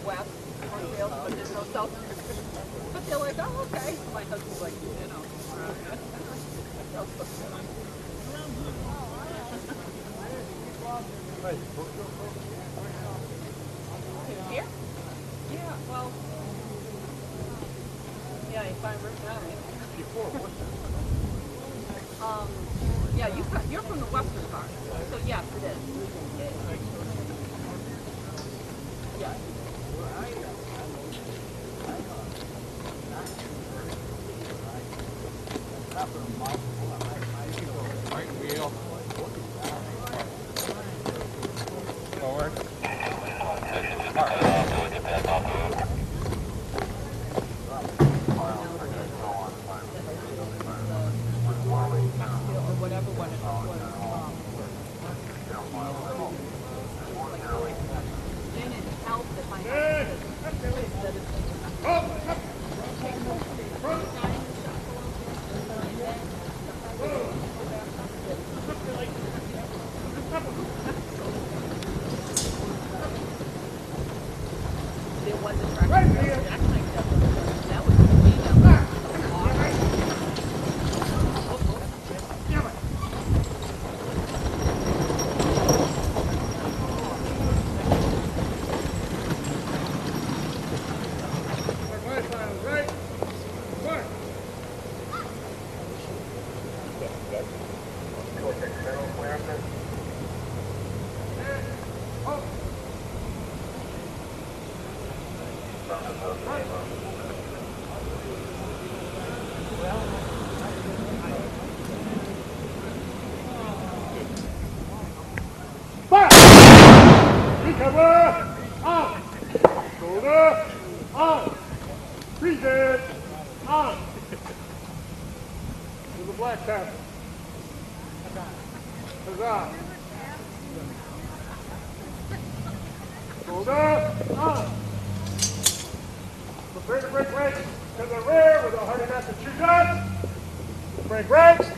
west, Montreal, but there's no south. But they're like, oh, okay. My husband's like, you know. Here? Yeah, well, yeah, if I'm right now. Yeah, you're from the western part, so yes, it is. Yeah. Forward. Or whatever one it was. Then it helps if I have there was a track that was the Recover! On! Shoulder! On! Freeze it! On! To the black panther. Huzzah! Shoulder! On! Break, break! To the rear with a Hardy Massachusetts! Break ranks!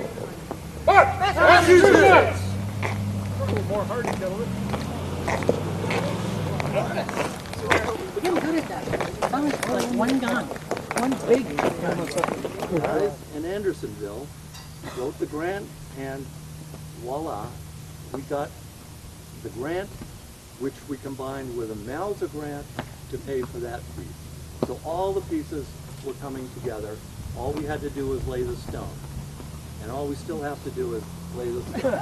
March! Massachusetts! A little more Hardy, gentlemen. We're getting good at that. Sounds like one gun. One big gun. Guys in Andersonville wrote the grant, and voila, we got the grant, which we combined with a Mauser grant to pay for that piece. So all the pieces were coming together. All we had to do was lay the stone. And all we still have to do is lay the stone.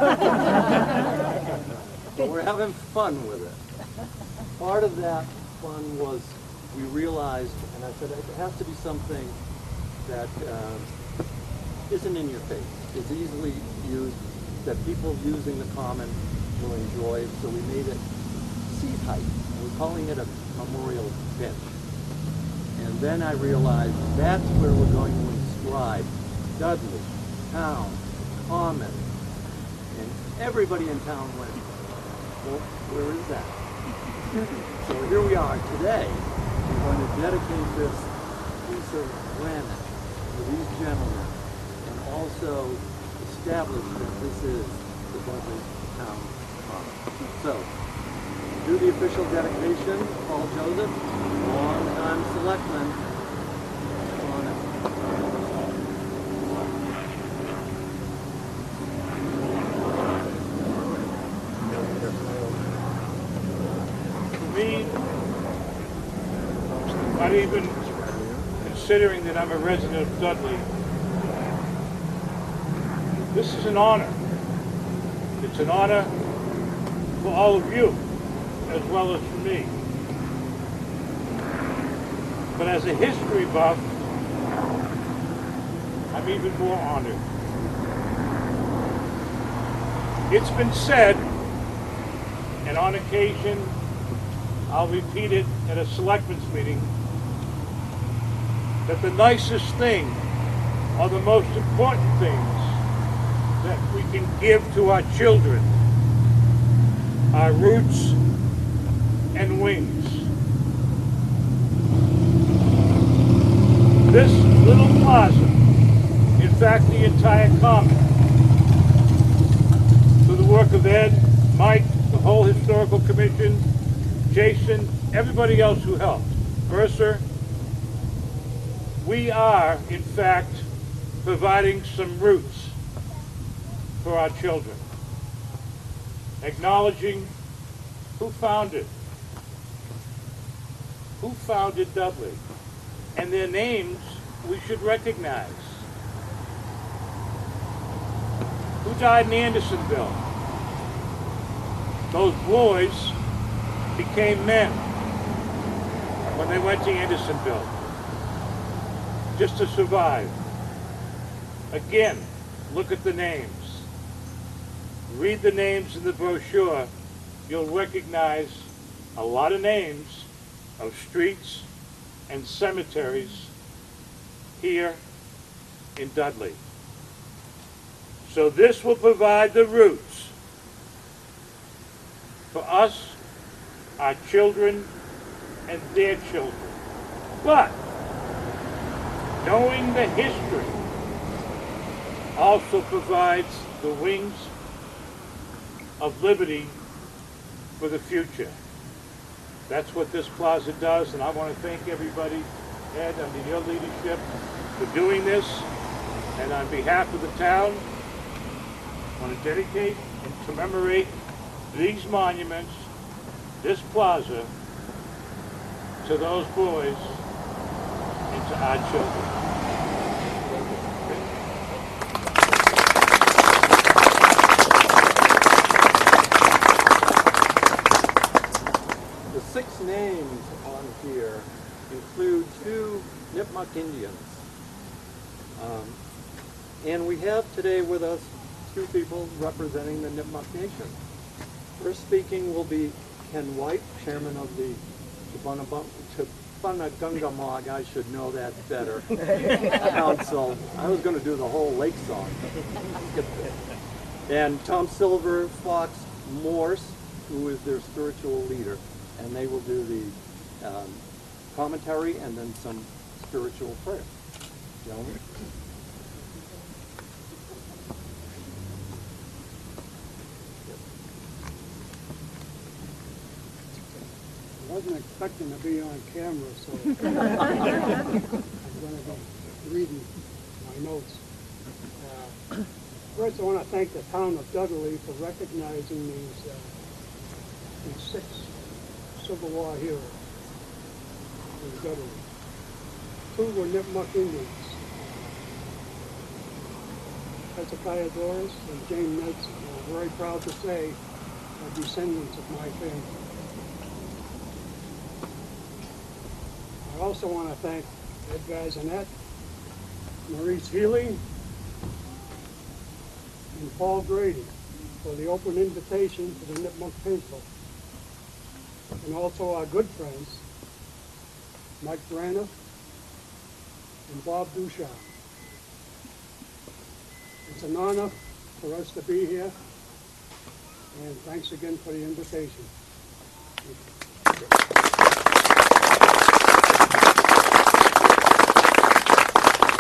But we're having fun with it. Part of that fun was we realized, and I said it has to be something that isn't in your face, is easily used, that people using the common will enjoy. So we made it seat height. We're calling it a memorial bench. And then I realized that's where we're going to inscribe Dudley, town, common, and everybody in town went, well, where is that? So here we are today. We're going to dedicate this piece of granite to these gentlemen and also establish that this is the Dudley Town Common. So, do the official dedication, Paul Joseph, long-time selectman, on it. For me, not even considering that I'm a resident of Dudley, this is an honor. It's an honor for all of you, as well as for me. But as a history buff, I'm even more honored. It's been said, and on occasion, I'll repeat it at a selectmen's meeting, that the nicest thing, or the most important things that we can give to our children are roots and wings. This little plaza, in fact the entire common, through the work of Ed, Mike, the whole historical commission, Jason, everybody else who helped, Mercer, we are, in fact, providing some roots for our children. Acknowledging who founded Dudley, and their names we should recognize. Who died in Andersonville? Those boys became men when they went to Andersonville, just to survive. Again, look at the names. Read the names in the brochure. You'll recognize a lot of names of streets and cemeteries here in Dudley. So this will provide the roots for us, our children, and their children. But knowing the history also provides the wings of liberty for the future. That's what this plaza does, and I want to thank everybody, Ed, under your leadership, for doing this. And on behalf of the town, I want to dedicate and commemorate these monuments, this plaza, to those boys and to our children. The 6 names on here include 2 Nipmuc Indians. And we have today with us 2 people representing the Nipmuc Nation. First speaking will be Ken White, chairman of the Bunnagungamog, I should know that better, council. I was going to do the whole lake song. And Tom Silver Fox Morse, who is their spiritual leader. And they will do the commentary and then some spiritual prayer. Gentlemen. I wasn't expecting to be on camera, so I'm going to be reading my notes. First, I want to thank the town of Dudley for recognizing these 6 Civil War heroes in Dudley. 2 were Nipmuc Indians, Hezekiah Doris and Jane Nelson. I'm very proud to say are descendants of my family. I also want to thank Ed Gazinet, Maurice Healy, and Paul Grady for the open invitation to the Nipmuc people. And also our good friends, Mike Braniff and Bob Duchamp. It's an honor for us to be here, and thanks again for the invitation.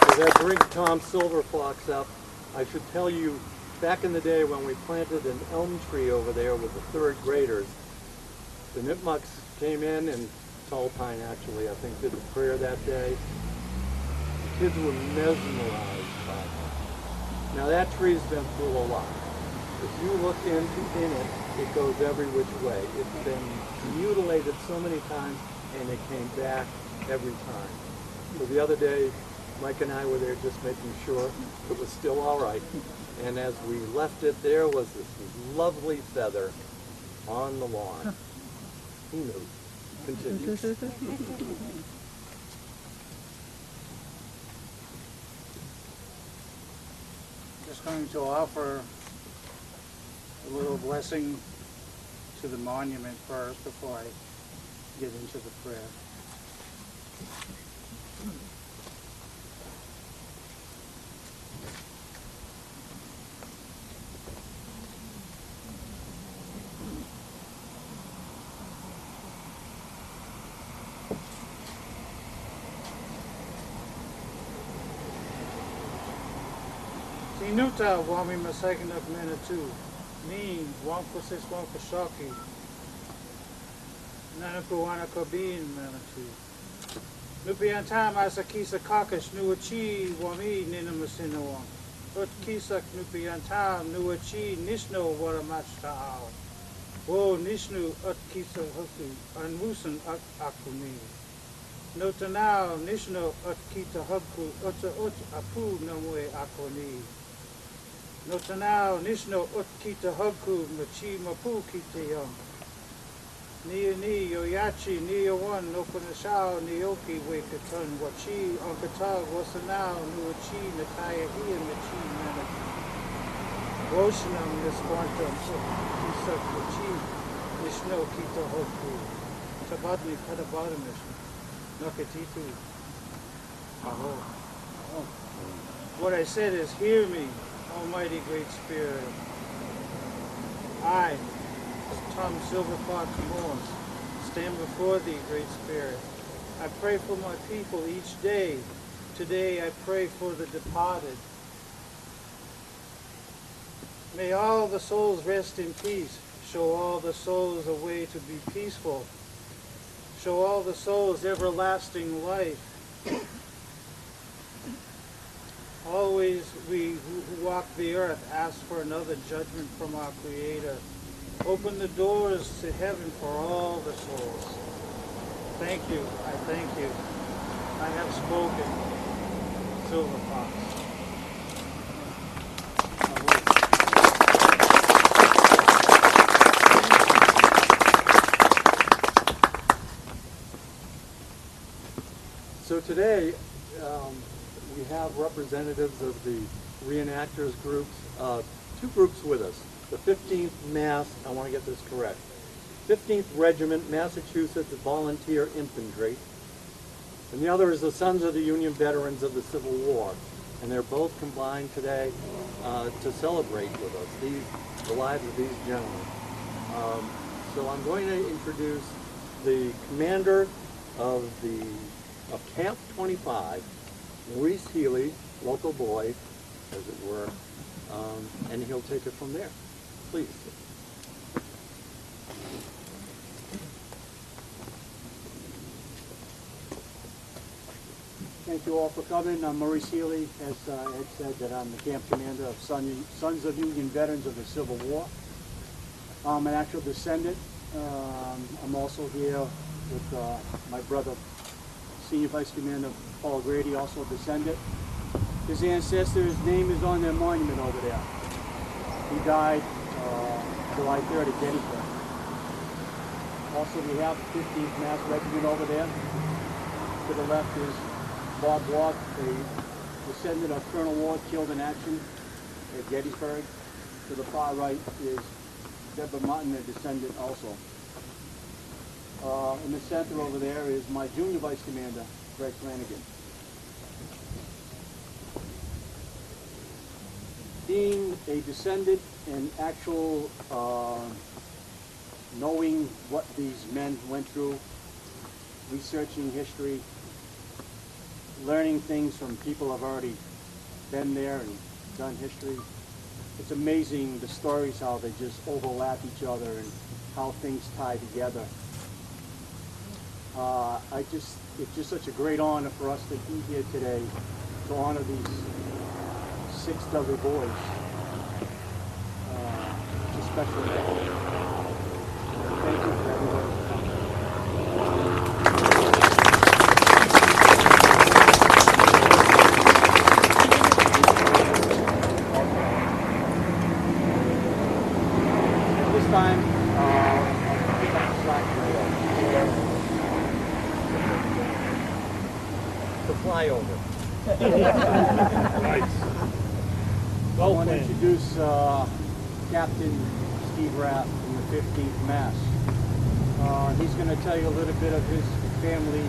As I bring Tom Silverfox up, I should tell you, back in the day when we planted an elm tree over there with the 3rd graders, the Nipmucs came in, and Tall Pine actually, I think, did the prayer that day. The kids were mesmerized by it. Now that tree's been through a lot. If you look in it, it goes every which way. It's been mutilated so many times, and it came back every time. So the other day, Mike and I were there just making sure it was still all right. And as we left it, there was this lovely feather on the lawn. Who knew? Continue. Just going to offer a little blessing to the monument first before I get into the prayer. Sinuta wami masakit minute 2. Ni wampo sis wampo shoki. Nanapuana Kabin Manatu. Nupian Tam Asakisa Kakash Nuachi Wami Ninamasinoam. Ut Kisak Nupian Tam Nuachi Nishno Waramachta Ao. Wo Nishnu Ut Kisa Husu Anmusan Ut Akumi. Notanao Nishno Ut Kita Hubku Uta Ut Apu Namwe Akoni. Notanao Nishno Ut Kita Hubku Machi Mapu Kitayam. Nia ni yoyachi nia one nopanashao nioki wakatun wachi onkatag wasanao nuachi nakaya hiya machi manaki. Roshanam nisquantum kisak wachi nishno kita hoku. Tabadni padabadamish nakatitu. Aho. What I said is, hear me, Almighty Great Spirit. I, Tom Silverfox Morse, stand before thee, Great Spirit. I pray for my people each day. Today I pray for the departed. May all the souls rest in peace. Show all the souls a way to be peaceful. Show all the souls everlasting life. Always we who walk the earth ask for another judgment from our Creator. Open the doors to heaven for all the souls. Thank you. I thank you. I have spoken. Silver Fox. So today, we have representatives of the reenactors groups, two groups with us. The 15th Mass, I want to get this correct, 15th Regiment, Massachusetts Volunteer Infantry, and the other is the Sons of the Union Veterans of the Civil War. And they're both combined today to celebrate with us the lives of these gentlemen. So I'm going to introduce the commander of Camp 25, Maurice Healy, local boy, as it were, and he'll take it from there. Please. Thank you all for coming. I'm Maurice Healy. As Ed said, that I'm the camp commander of Sons of Union Veterans of the Civil War. I'm an actual descendant. I'm also here with my brother, Senior Vice Commander Paul Grady, also a descendant. His ancestor's name is on their monument over there. He died July 3rd at Gettysburg. Also, we have the 15th Mass Regiment over there. To the left is Bob Ward, a descendant of Colonel Ward, killed in action at Gettysburg. To the far right is Deborah Martin, a descendant also. In the center over there is my junior vice commander, Greg Flanagan. Being a descendant and actual knowing what these men went through, researching history, learning things from people who have already been there and done history, it's amazing the stories, how they just overlap each other and how things tie together. It's just such a great honor for us to be here today to honor these 6 Dudley boys. It's a special day. Thank you for everybody. At this time, The flyover. Nice. I want to introduce Captain Steve Rapp from the 15th Mass. He's going to tell you a little bit of his family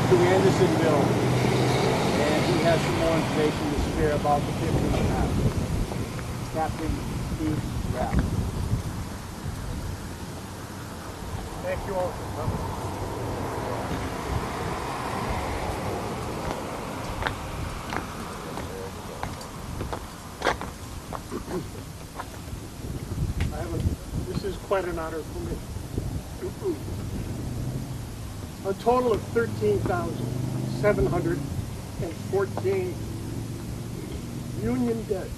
to Andersonville, and he has some more information to share about the 15th Mass. Captain Steve Rapp. Thank you all for coming. is quite an honor for me. A total of 13,714 Union dead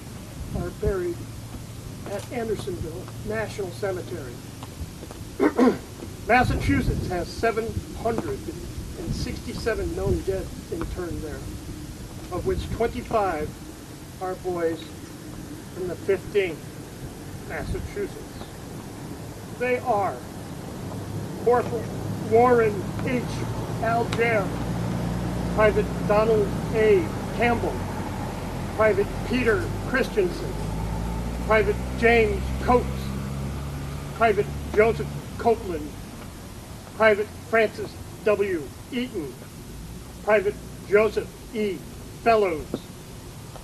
are buried at Andersonville National Cemetery. Massachusetts has 767 known dead interned there, of which 25 are boys from the 15th Massachusetts. They are Corporal Warren H. Alger, Private Donald A. Campbell, Private Peter Christensen, Private James Coates, Private Joseph Copeland, Private Francis W. Eaton, Private Joseph E. Fellows,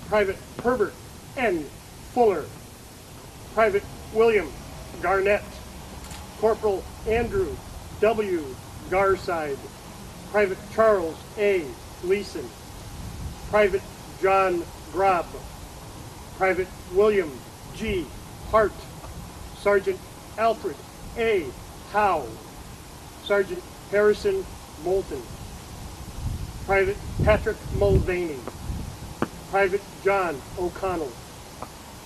Private Herbert N. Fuller, Private William Garnett, Corporal Andrew W. Garside, Private Charles A. Gleason, Private John Grob, Private William G. Hart, Sergeant Alfred A. Howe, Sergeant Harrison Moulton, Private Patrick Mulvaney, Private John O'Connell,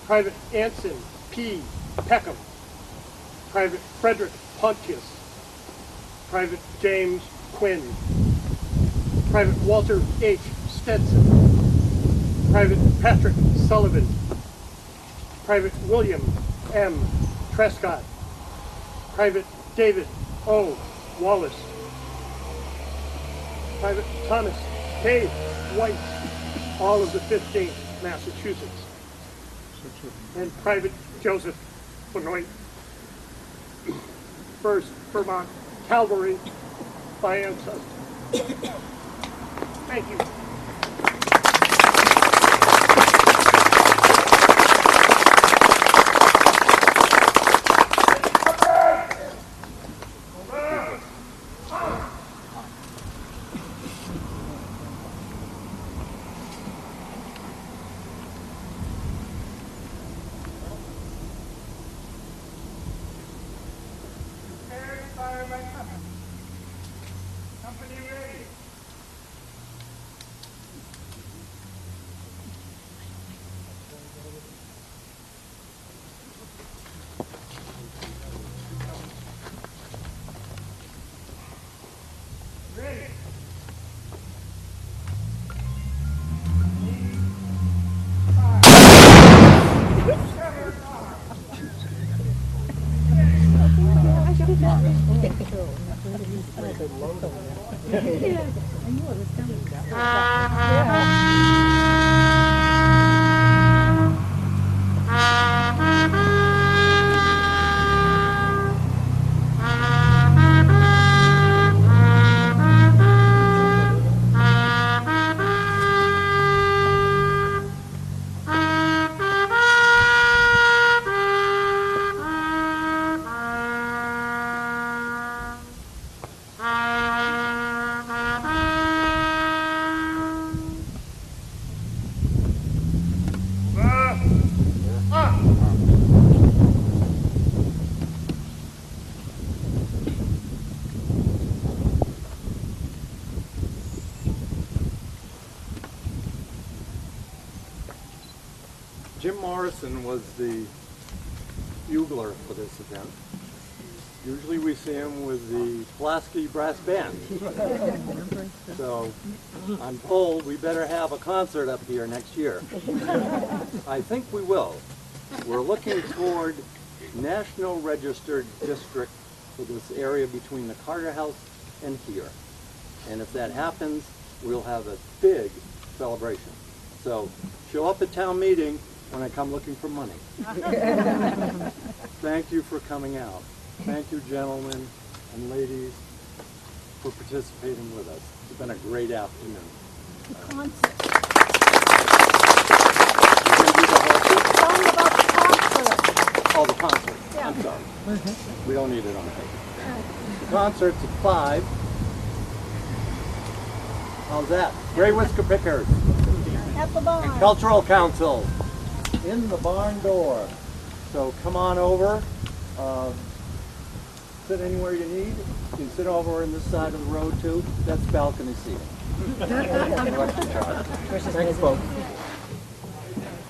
Private Anson P. Peckham, Private Frederick Pontius, Private James Quinn, Private Walter H. Stetson, Private Patrick Sullivan, Private William M. Trescott, Private David O. Wallace, Private Thomas K. White, all of the 15th Massachusetts, and Private Joseph Benoit, 1st Vermont Cavalry by ancestry. Thank you. Company ready. Ready. Jim Morrison was the bugler for this event. Usually we see him with the Pulaski Brass Band. So I'm told we better have a concert up here next year. I think we will. We're looking toward National Registered District for this area between the Carter House and here. And if that happens, we'll have a big celebration. So show up at town meeting when I come looking for money. Thank you for coming out. Thank you, gentlemen and ladies, for participating with us. It's been a great afternoon. The concert. You're going to do the horses? Tell me about the concert. Oh, the concert. Yeah. I'm sorry. We don't need it on paper. The concert's at 5. How's that? Gray Whisker Pickers. At the barn. And Cultural Council in the barn door. So come on over. sit anywhere you need. You can sit over on this side of the road too. That's balcony seating. Thanks, folks.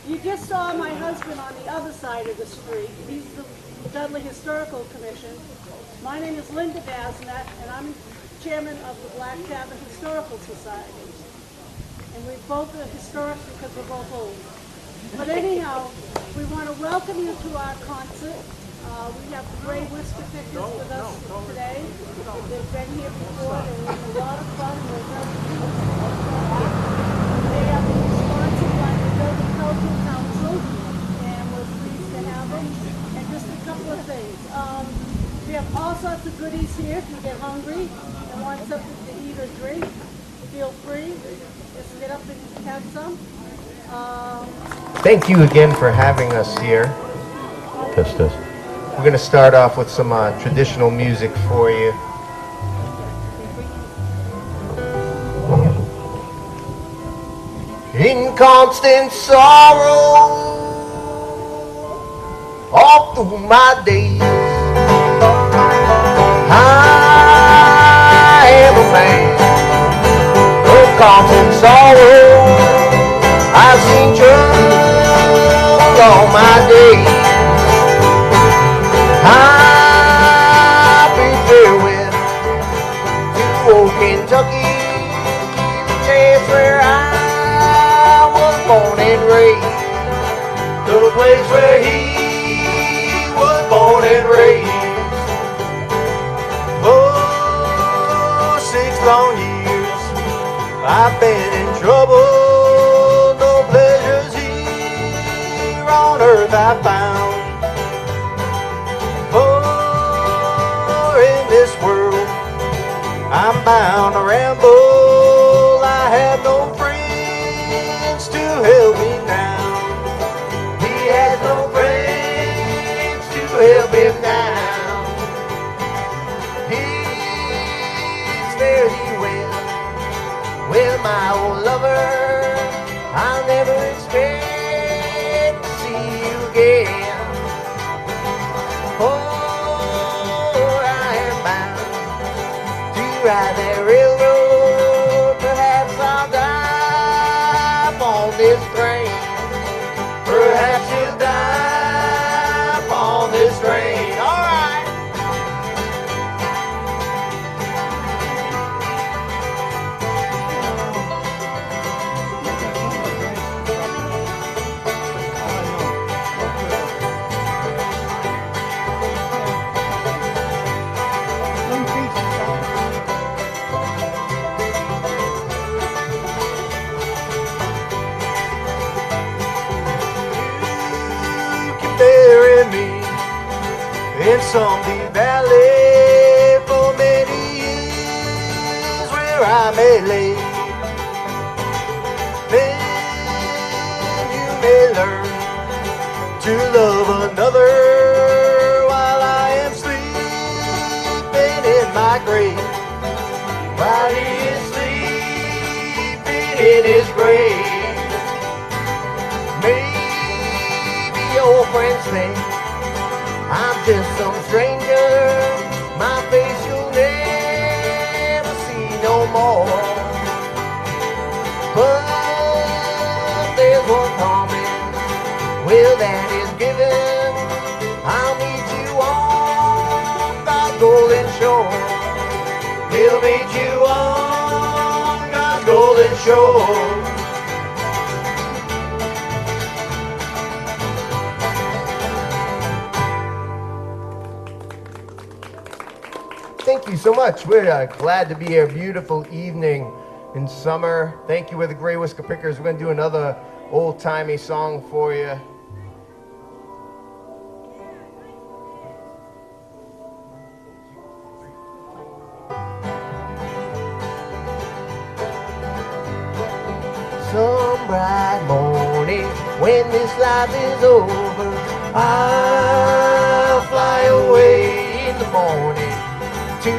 You just saw my husband on the other side of the street. He's the Dudley Historical Commission. My name is Linda Basnet, and I'm chairman of the Black Cabin Historical Society. And we both are historic because we're both old. But anyhow, we want to welcome you to our concert. We have the Gray Whisker Pickers with us today. They've been here before. They're having a lot of fun. They have been sponsored by the Building Cultural Council, and we're pleased to have them. And just a couple of things. We have all sorts of goodies here. If you get hungry and want something to eat or drink, feel free. Just get up and have some. Thank you again for having us here. Test, test. We're going to start off with some traditional music for you. In constant sorrow all through my days, I am a man of constant sorrow. I've seen trouble all my days. I've been farewell to old Kentucky, the place where I was born and raised, the place where he was born and raised. Oh, 6 long years I've been in trouble, no pleasures here on earth I found. I'm bound to ramble, I have no friends to help me now. He has no friends to help him now. He's fairly well, well, my old lover, I'll never expect to see you again. Oh, I am bound ride that railroad, perhaps I'll die upon this train. Perhaps you'll die upon this train. All right. In some deep valley for many years where I may lay. Then you may learn to love another while I am sleeping in my grave. While he is sleeping in his grave. Maybe your friends think I'm just some stranger, my face you'll never see no more. But there's one promise, well that is given, I'll meet you on God's golden shore. He'll meet you on God's golden shore. Thank you so much. We're glad to be here. Beautiful evening in summer. Thank you. We're the Gray Whisker Pickers. We're going to do another old-timey song for you. Some bright morning when this life is over, I'll fly away in the morning to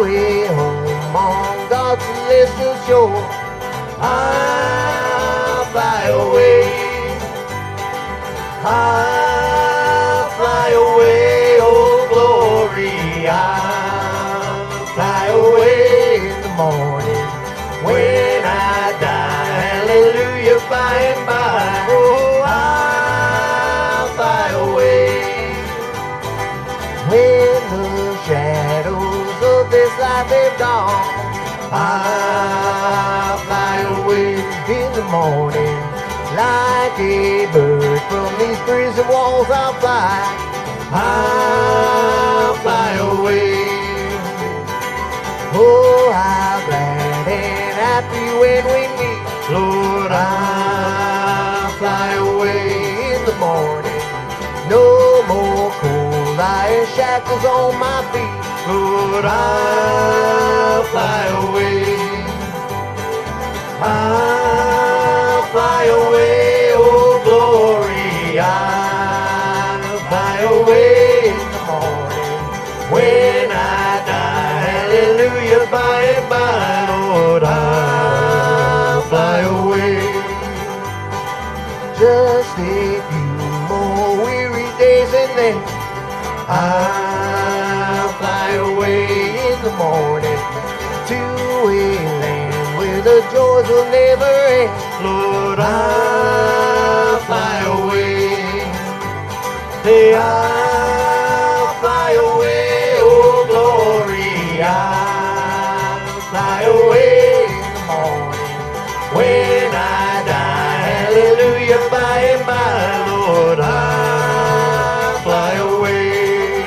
a home on God's celestial shore. I'll fly away. I'll fly away, oh glory. when the shadows of this life have gone. I'll fly away in the morning like a bird from these prison walls. I'll fly away. Oh, how glad and happy when we meet, Lord. I'll fly away in the morning. No more cold iron shackles on my feet, Lord. I'll fly away. I'll fly away, oh glory. I'll fly away in the morning when I die. Hallelujah, by and by, Lord. I'll fly away. Just a few more weary days and then I'll fly away in the morning to a land where the joys will never end. Lord, I'll fly away. Hey, I'll fly away, oh glory. I'll fly away in the morning when I die. Hallelujah, by and by, Lord. I'll fly away.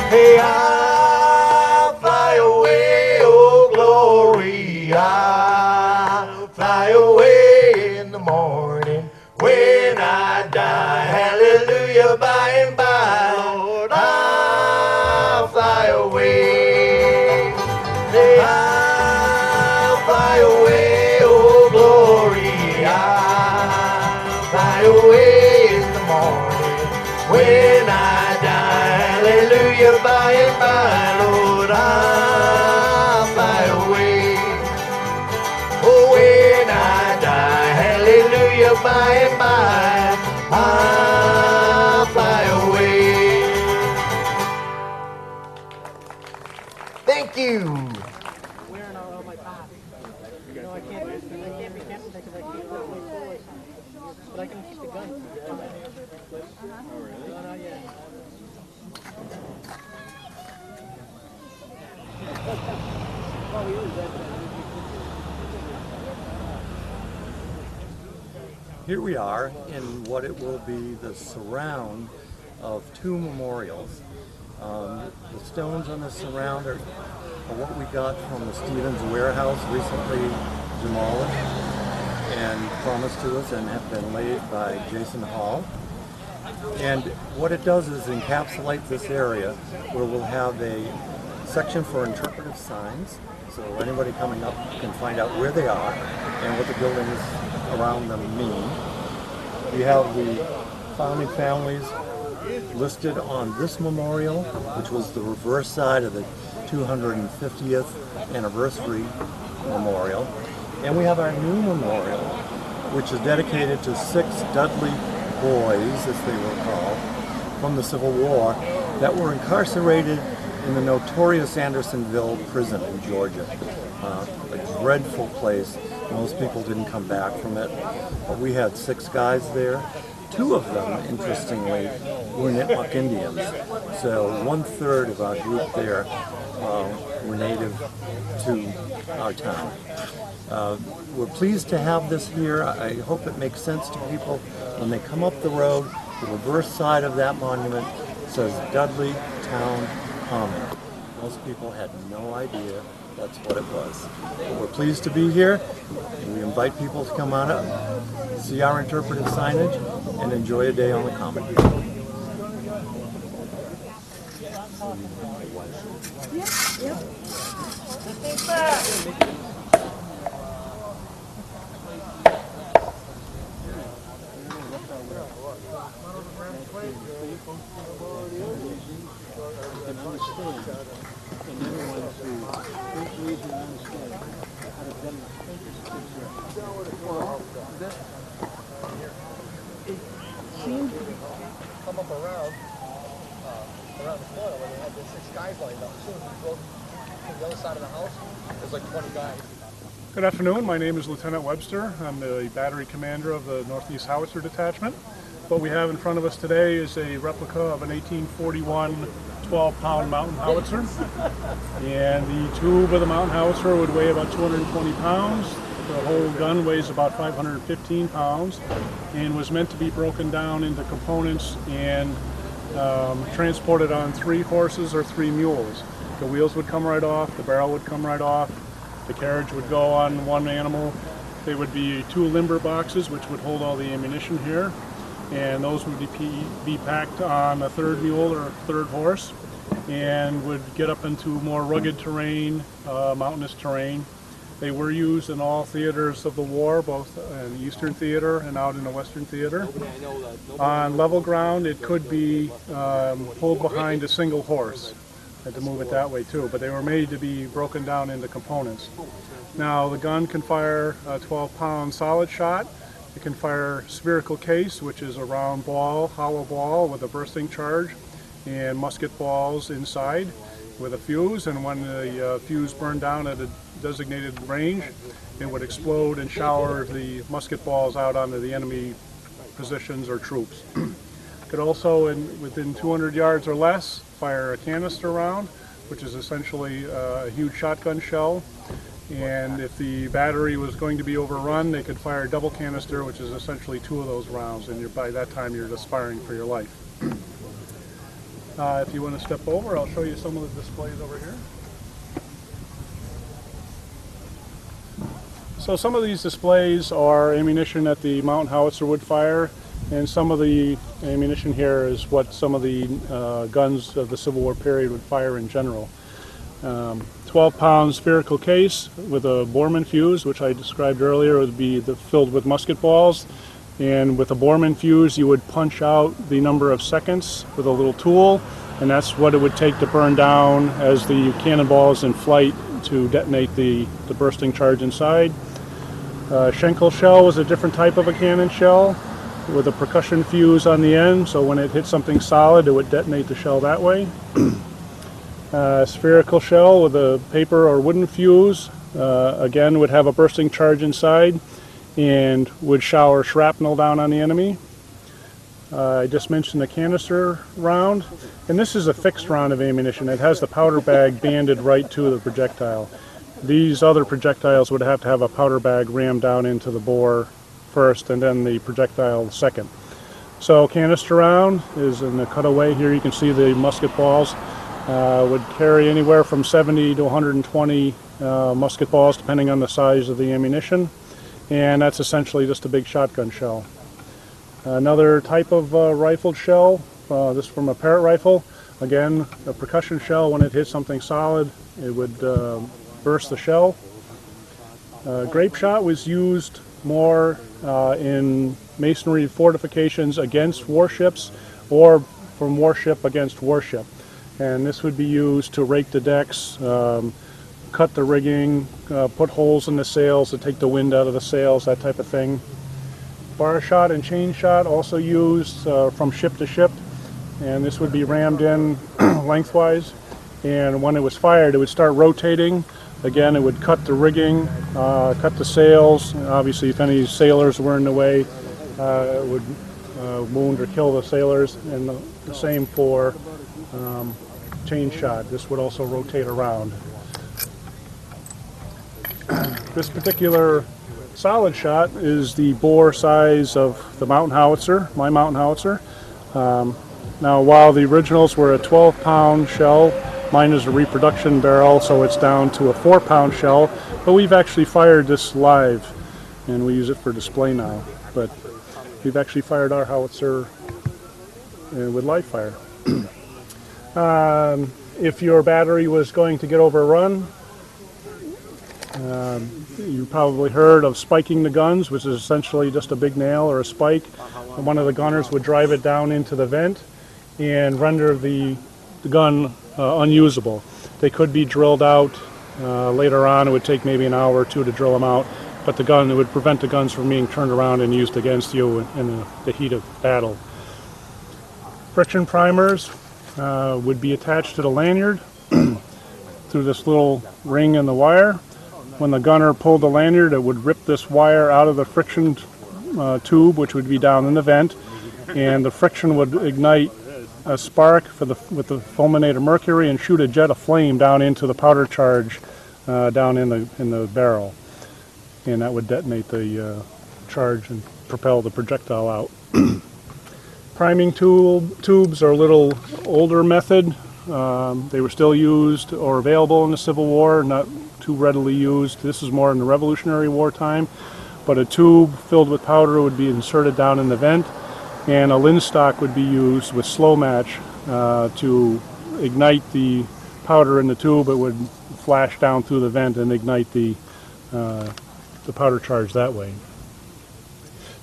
Hey, I'll fly away, oh glory. I'll fly away in the morning when I die. Hallelujah, by and by, Lord. I'll fly away. Hey, I'll fly away, oh glory. I'll fly away in the morning when I die. Hallelujah, by and by, Lord. I'll fly away. Oh, when I die. Hallelujah, by and by, I'll fly away. Thank you. Wearing all my pop. You know, I can't be careful because I can't look my forward. But I can keep the gun. No, not yet. Here we are in what it will be the surround of two memorials. The stones on the surround are what we got from the Stevens warehouse, recently demolished and promised to us and have been laid by Jason Hall. And what it does is encapsulate this area where we'll have a section for interpretive signs, so anybody coming up can find out where they are and what the buildings around them mean. We have the founding families listed on this memorial, which was the reverse side of the 250th anniversary memorial. And we have our new memorial, which is dedicated to 6 Dudley boys, as they were called, from the Civil War that were incarcerated in the notorious Andersonville prison in Georgia. A dreadful place. Most people didn't come back from it. But we had 6 guys there. 2 of them, interestingly, were Nipmuc Indians. So 1/3 of our group there were native to our town. We're pleased to have this here. I hope it makes sense to people when they come up the road. The reverse side of that monument says Dudley Town Common. Most people had no idea that's what it was. But we're pleased to be here, and we invite people to come on up, see our interpretive signage, and enjoy a day on the Common. Come up around the corner where they had the 6 guys lined up. As soon as we drove to the other side of the house, there's like 20 guys. Good afternoon. My name is Lieutenant Webster. I'm the battery commander of the Northeast Howitzer Detachment. what we have in front of us today is a replica of an 1841 12-pound mountain howitzer. And the tube of the mountain howitzer would weigh about 220 pounds. The whole gun weighs about 515 pounds and was meant to be broken down into components and transported on 3 horses or 3 mules. The wheels would come right off, the barrel would come right off, the carriage would go on one animal. There would be 2 limber boxes which would hold all the ammunition here, and those would be packed on a 3rd mule or a 3rd horse and would get up into more rugged terrain, mountainous terrain. They were used in all theaters of the war, both in the Eastern Theater and out in the Western Theater. On level ground, it could be pulled behind a single horse. Had to move it that way too, but they were made to be broken down into components. Now the gun can fire a 12-pound solid shot. It can fire spherical case, which is a round ball, hollow ball with a bursting charge, and musket balls inside with a fuse, and when the fuse burned down at a designated range, it would explode and shower the musket balls out onto the enemy positions or troops. Could also, within 200 yards or less, fire a canister round, which is essentially a huge shotgun shell. And if the battery was going to be overrun, they could fire a double canister, which is essentially 2 of those rounds, and by that time you're just firing for your life. If you want to step over, I'll show you some of the displays over here. So some of these displays are ammunition that the mountain howitzer would fire, and some of the ammunition here is what some of the guns of the Civil War period would fire in general. 12-pound spherical case with a Borman fuse, which I described earlier, would be filled with musket balls. And with a Borman fuse, you would punch out the number of seconds with a little tool, and that's what it would take to burn down as the cannonball is in flight to detonate the bursting charge inside. Schenkel shell was a different type of a cannon shell with a percussion fuse on the end, so when it hit something solid, it would detonate the shell that way. Spherical shell with a paper or wooden fuse, again, would have a bursting charge inside and would shower shrapnel down on the enemy. I just mentioned the canister round, and this is a fixed round of ammunition. It has the powder bag banded right to the projectile. These other projectiles would have to have a powder bag rammed down into the bore first and then the projectile second. So canister round is in the cutaway here. You can see the musket balls would carry anywhere from 70 to 120 musket balls depending on the size of the ammunition. And that's essentially just a big shotgun shell. Another type of rifled shell, this from a Parrott rifle. Again, a percussion shell, when it hits something solid, it would burst the shell. Grape shot was used more in masonry fortifications against warships or from warship against warship. And this would be used to rake the decks, cut the rigging, put holes in the sails to take the wind out of the sails, that type of thing. Bar shot and chain shot also used from ship to ship, and this would be rammed in lengthwise, and when it was fired it would start rotating. Again, it would cut the rigging, cut the sails, and obviously if any sailors were in the way it would wound or kill the sailors, and the same for chain shot. This would also rotate around. This particular solid shot is the bore size of the mountain howitzer, my mountain howitzer. Now, while the originals were a 12-pound shell, mine is a reproduction barrel, so it's down to a 4-pound shell, but we've actually fired this live, and we use it for display now. But we've actually fired our howitzer with live fire. If your battery was going to get overrun, you probably heard of spiking the guns, which is essentially just a big nail or a spike. And one of the gunners would drive it down into the vent and render the gun unusable. They could be drilled out later on. It would take maybe an hour or 2 to drill them out, but it would prevent the guns from being turned around and used against you in the heat of battle. Friction primers would be attached to the lanyard through this little ring in the wire. When the gunner pulled the lanyard, it would rip this wire out of the friction tube, which would be down in the vent, and the friction would ignite a spark with the fulminator mercury and shoot a jet of flame down into the powder charge down in the barrel, and that would detonate the charge and propel the projectile out. Priming tubes are a little older method. They were still used or available in the Civil War, not too readily used. This is more in the Revolutionary War time, but a tube filled with powder would be inserted down in the vent, and a linstock would be used with slow match to ignite the powder in the tube. It would flash down through the vent and ignite the powder charge that way.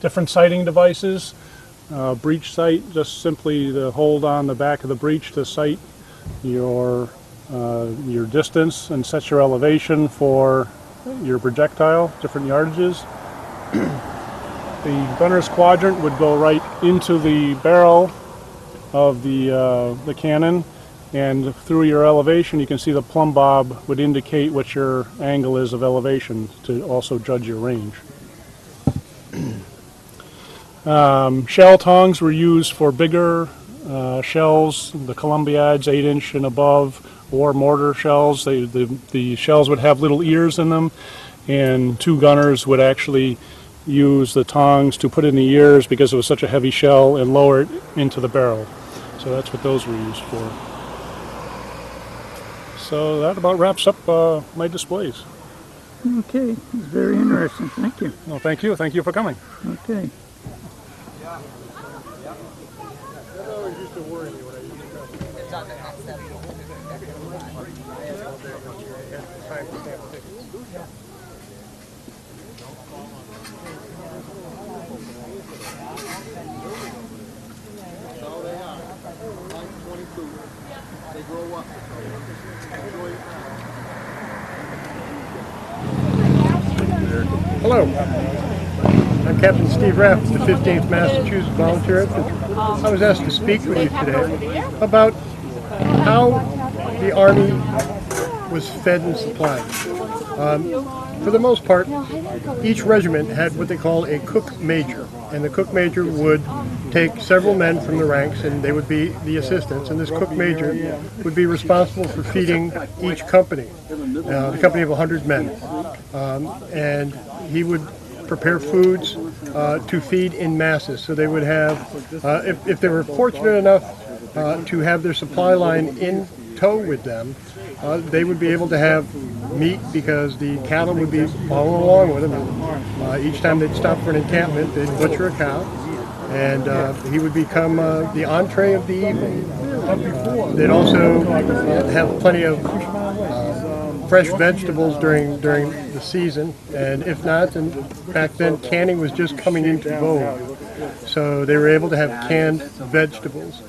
Different sighting devices. Breech sight, just simply to hold on the back of the breech to sight your distance and set your elevation for your projectile, different yardages. The gunner's quadrant would go right into the barrel of the cannon, and through your elevation you can see the plumb bob would indicate what your angle is of elevation to also judge your range. Shell tongs were used for bigger shells, the Columbiads 8-inch and above, or mortar shells. The shells would have little ears in them, and two gunners would actually use the tongs to put in the ears because it was such a heavy shell and lower it into the barrel. So that's what those were used for. So that about wraps up my displays. Okay, it's very interesting. Thank you. Well, thank you. Thank you for coming. Okay. Hello, I'm Captain Steve Raff, the 15th Massachusetts Volunteer Infantry. I was asked to speak with you today about how the Army was fed and supplied. For the most part, each regiment had what they call a cook major, and the cook major would take several men from the ranks, and they would be the assistants, and this cook major would be responsible for feeding each company, the company of 100 men, and he would prepare foods to feed in masses. So they would have, if they were fortunate enough to have their supply line in tow with them, they would be able to have meat because the cattle would be following along with them. And, each time they'd stop for an encampment, they'd butcher a cow, and he would become the entree of the evening. They'd also have plenty of fresh vegetables during the season, and if not, and back then canning was just coming into vogue, so they were able to have canned vegetables,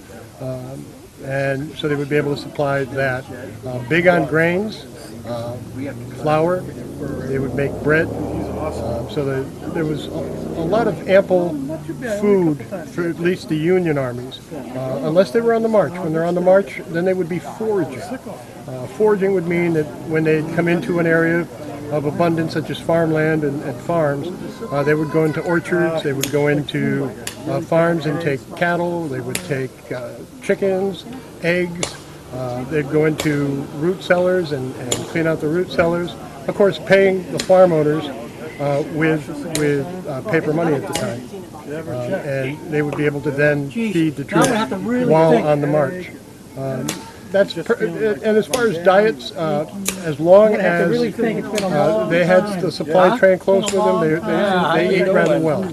and so they would be able to supply that. Big on grains, flour, they would make bread, so there was a lot of ample food for at least the Union armies, unless they were on the march. When they're on the march, then they would be foraging. Foraging would mean that when they'd come into an area of abundance, such as farmland and farms, they would go into orchards, they would go into farms and take cattle, they would take chickens, eggs, they'd go into root cellars and clean out the root cellars. Of course, paying the farm owners with paper money at the time. And they would be able to then feed the troops while on the march. And as far as diets, as long as they had the supply train close with them, they ate rather well.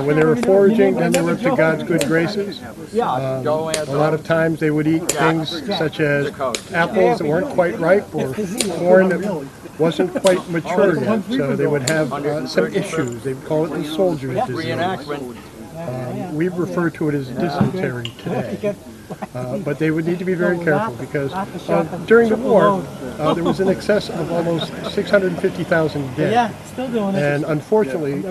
When they were foraging, then they were up to God's good graces. A lot of times they would eat things such as apples that weren't quite ripe, or corn that wasn't quite mature yet. So they would have some issues. They would call it the soldier's disease. We refer to it as dysentery today. But they would need to be very careful because during the war, there was in excess of almost 650,000 dead. And unfortunately,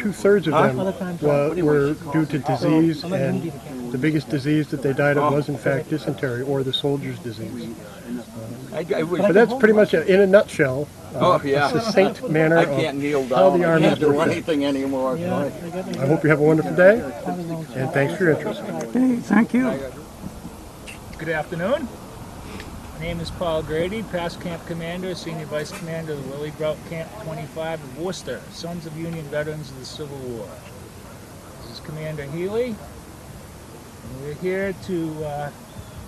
2/3 of them were due to disease, and the biggest disease that they died of was in fact dysentery, or the soldier's disease. But that's pretty much in a nutshell, a succinct manner of how the armies do were fed. anything anymore. I hope you have a wonderful day, and thanks for your interest. Okay, thank you. Good afternoon. My name is Paul Grady, past camp commander, senior vice commander of the Willie Grout Camp 25 of Worcester, Sons of Union Veterans of the Civil War. This is Commander Healy, and we're here to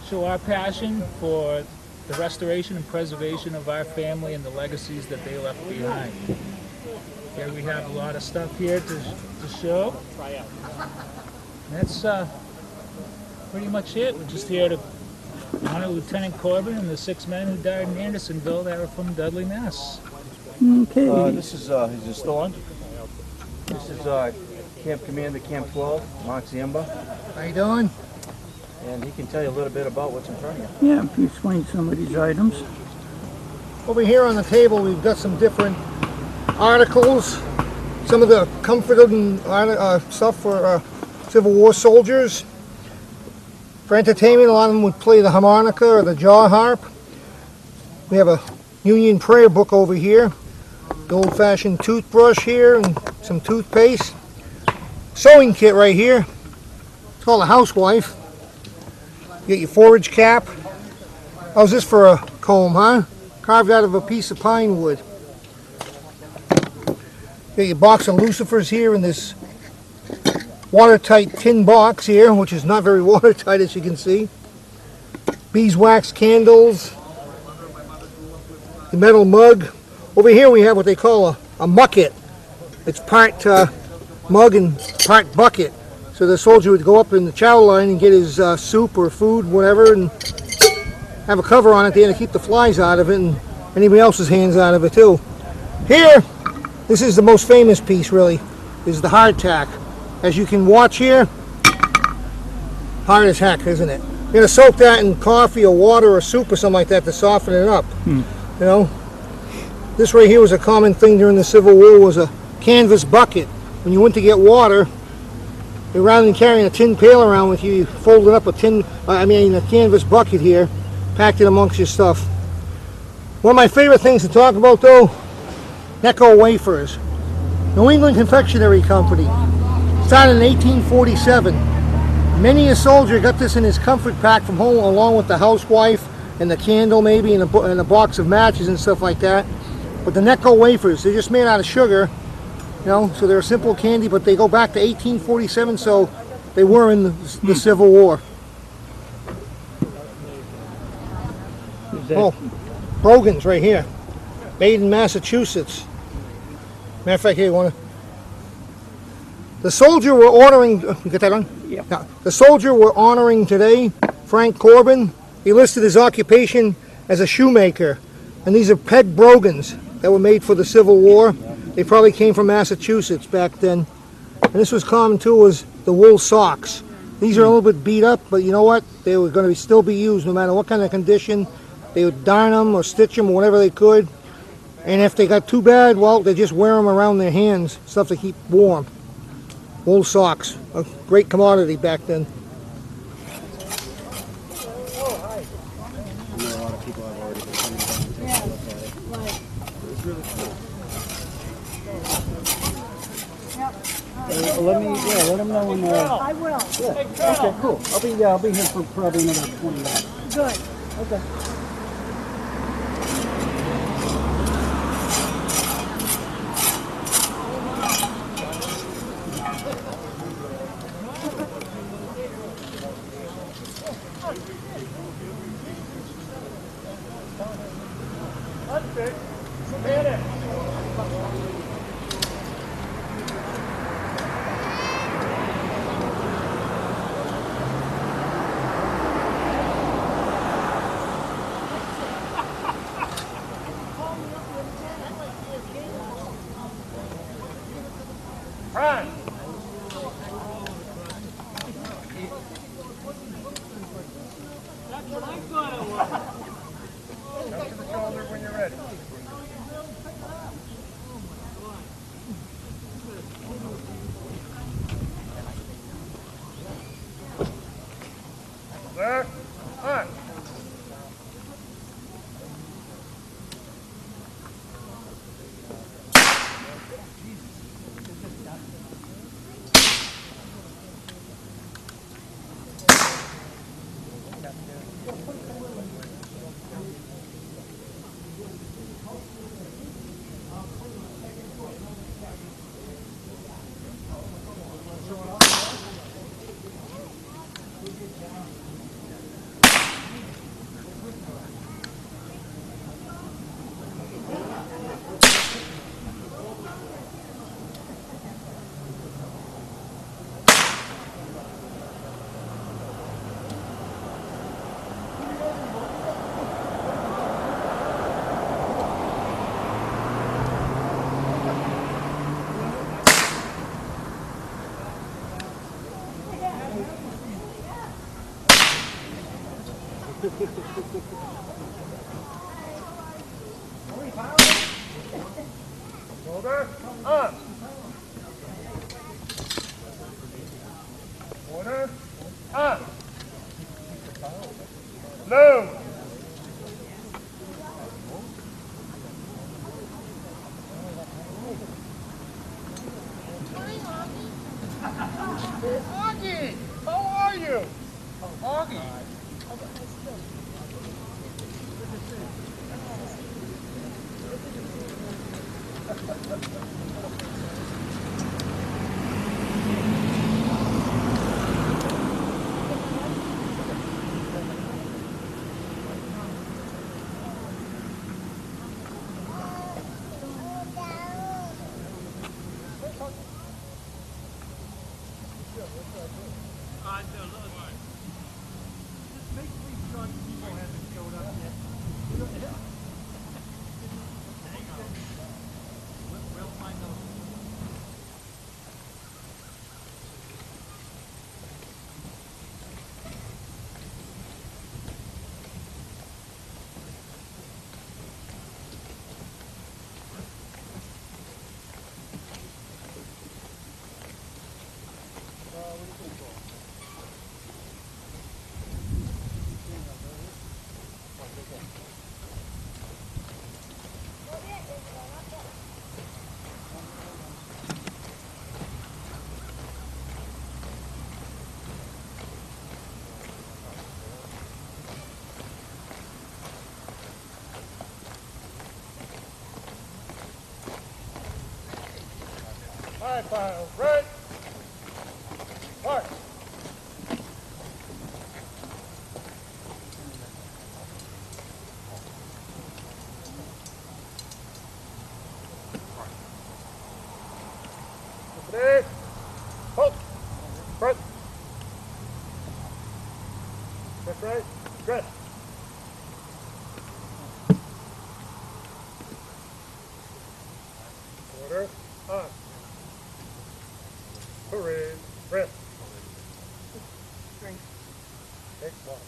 show our passion for the restoration and preservation of our family and the legacies that they left behind. Here we have a lot of stuff here to show. And that's pretty much it. We're just here to honor Lieutenant Corbin and the 6 men who died in Andersonville that were from Dudley, Mass. Okay. This is it still on? This is Camp Commander Camp 12, Mark Zamba. How you doing? And he can tell you a little bit about what's in front of you. Yeah, if you explain some of these items. Over here on the table we've got some different articles, some of the comforting stuff for Civil War soldiers. For entertainment, a lot of them would play the harmonica or the jaw harp. We have a Union prayer book over here, the old-fashioned toothbrush here, and some toothpaste. Sewing kit right here. It's called a housewife. You get your forage cap. How's this for a comb, huh? Carved out of a piece of pine wood. You get your box of lucifers here in this watertight tin box here, which is not very watertight, as you can see. Beeswax candles. The metal mug. Over here we have what they call a mucket. It's part mug and part bucket. So the soldier would go up in the chow line and get his soup or food, whatever, and have a cover on it there to keep the flies out of it and anybody else's hands out of it too. Here, this is the most famous piece really, is the hardtack. As you can watch here, hard as heck, isn't it? You're going to soak that in coffee or water or soup or something like that to soften it up. You know, this right here was a common thing during the Civil War, was a canvas bucket. When you went to get water, rather than carrying a tin pail around with you, you folded up a canvas bucket here, packed it amongst your stuff. One of my favorite things to talk about though, Necco wafers. New England Confectionery Company. Started in 1847. Many a soldier got this in his comfort pack from home, along with the housewife and the candle maybe, and a box of matches and stuff like that. But the Necco wafers, they're just made out of sugar. You know, so they're a simple candy, but they go back to 1847, so they were in the Civil War. Oh, Brogan's right here, made in Massachusetts. Matter of fact, here you want to. The soldier we're honoring. You get that on? Yeah. Now, the soldier we're honoring today, Frank Corbin. He listed his occupation as a shoemaker, and these are peg brogans that were made for the Civil War. They probably came from Massachusetts back then. And this was common too, was the wool socks. These are a little bit beat up, but you know what? They were going to still be used no matter what kind of condition. They would darn them or stitch them or whatever they could. And if they got too bad, well, they just wear them around their hands, stuff to keep warm. Wool socks, a great commodity back then. Let them know when. I will. Yeah. Okay, cool. I'll be here for probably another 20 minutes. Good. Okay. Shoulder up. Order up. Move. Augie, how are you? Augie. High file, right. March. Today, hold, front. That's right, dress. Order, on. Parade, rest. Drink. Take one.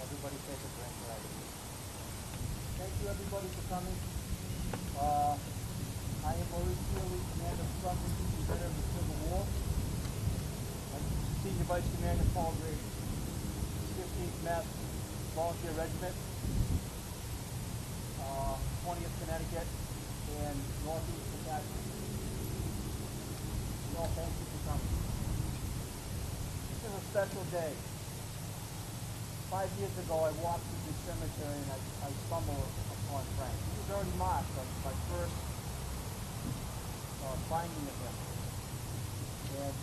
Everybody take a drink, right? Thank you everybody for coming. I am Maurice Sealy, Commander of the veteran of the Civil War. I'm Senior Vice Commander Paul Grady, 15th Mass Volunteer Regiment, 20th Connecticut, and Northeast Battalion. Well, thank you for coming. This is a special day. 5 years ago, I walked through the cemetery and I stumbled upon Frank. He was already marked, my first finding of him. And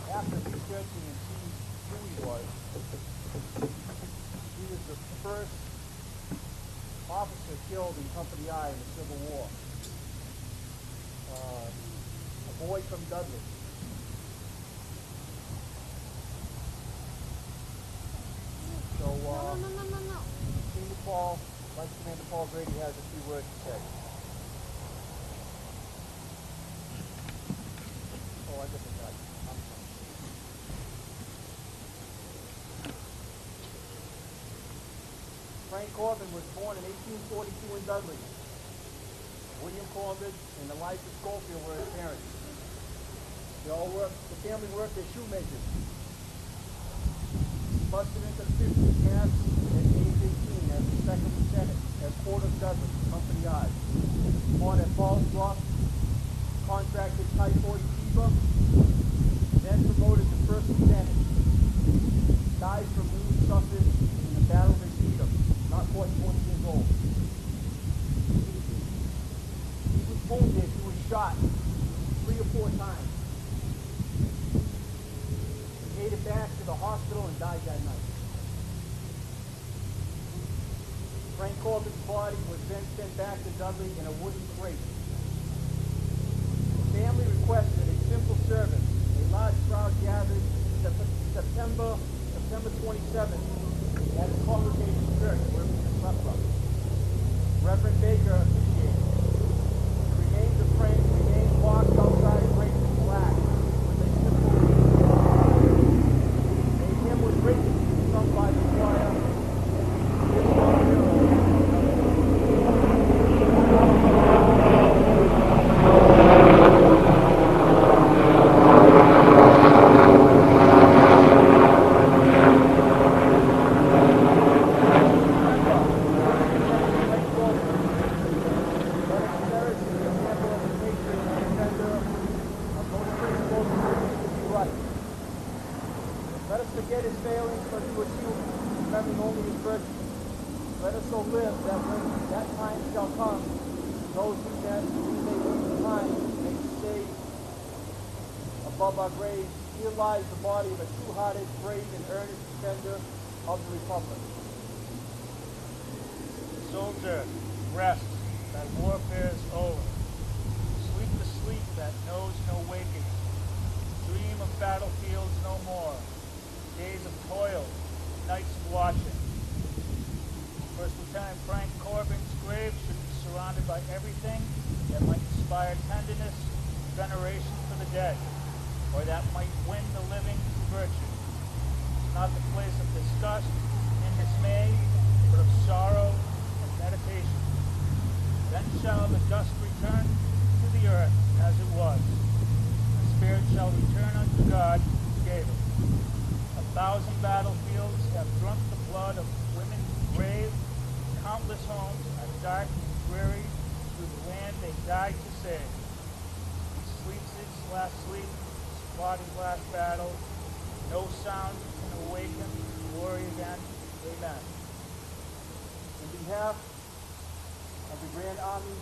after researching and seeing who he was the first officer killed in Company I in the Civil War. A boy from Dudley. So, Senior Paul, Vice Commander Paul Grady has a few words to say. Oh, I got the guy. I'm sorry. Frank Corbin was born in 1842 in Dudley. William Corbin and Eliza Schofield were his parents. The family worked as shoemakers. He busted into the 15th Mass at age 18 as the second lieutenant at Port of Dudley, Company I. Fought at Falls Rock, contracted typhoid fever, then promoted to first lieutenant. Died from wounds suffered in the Battle of Antietam, not quite 20 years old. He was wounded, he was shot 3 or 4 times. He made it back to the hospital and died that night. Frank Corbin's body was then sent back to Dudley in a wooden crate. The family requested a simple service. A large crowd gathered September 27th at his congregation church where he was left from. Reverend Baker officiated. The remains of Frank remained walked outside draped in black with a simple a hymn was written, sung by the choir, living only in virtue. Let us so live that when that time shall come, those who may leave behind may say above our graves, here lies the body of a true-hearted, brave, and earnest defender of the Republic. Soldier, rest, thy warfare is over. Sleep the sleep that knows no waking. Dream of battlefields no more. Days of toil, nights of watching. First Lieutenant Frank Corbin's grave should be surrounded by everything that might inspire tenderness, veneration for the dead, or that might win the living to virtue. It's not the place of disgust and dismay, but of sorrow and meditation. Then shall the dust return to the earth as it was. The spirit shall return unto God who gave it. 1,000 battlefields have drunk the blood of women who brave. Countless homes are dark and dreary through the land they died to save. He sleeps his last sleep, fought his last battle. No sound can awaken glory again. Amen. In behalf of the Grand Army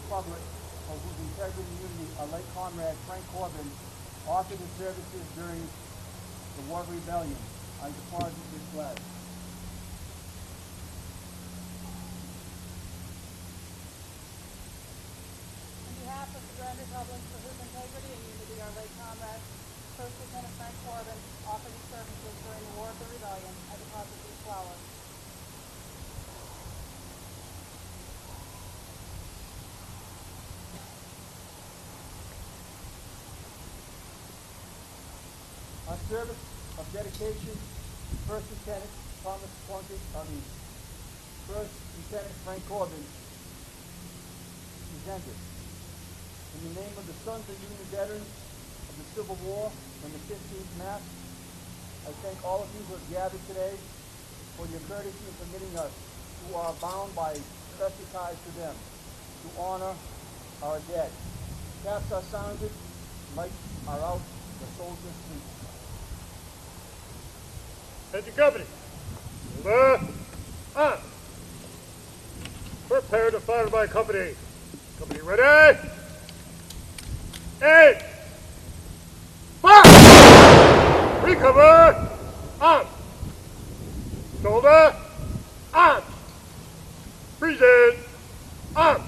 Republic, for whose integrity and unity our late comrade Frank Corbin offered his services during the War of Rebellion, I deposit this flag. On behalf of the Grand Republic, for whose integrity and unity our late comrade, First Lieutenant Frank Corbin, offered his services during the War of the Rebellion, I deposit these flowers. On service of dedication, First Lieutenant Thomas First Lieutenant Frank Corbin presented. In the name of the Sons of Union Veterans of the Civil War and the 15th Mass, I thank all of you who have gathered today for your courtesy in permitting us, who are bound by special ties to them, to honor our dead. Caps are sounded, lights are out, the soldiers sleep. Attention company. On. Prepare to fire by company. Company ready? Aim. Fire! Recover. On. Shoulder. On. Freezing. On.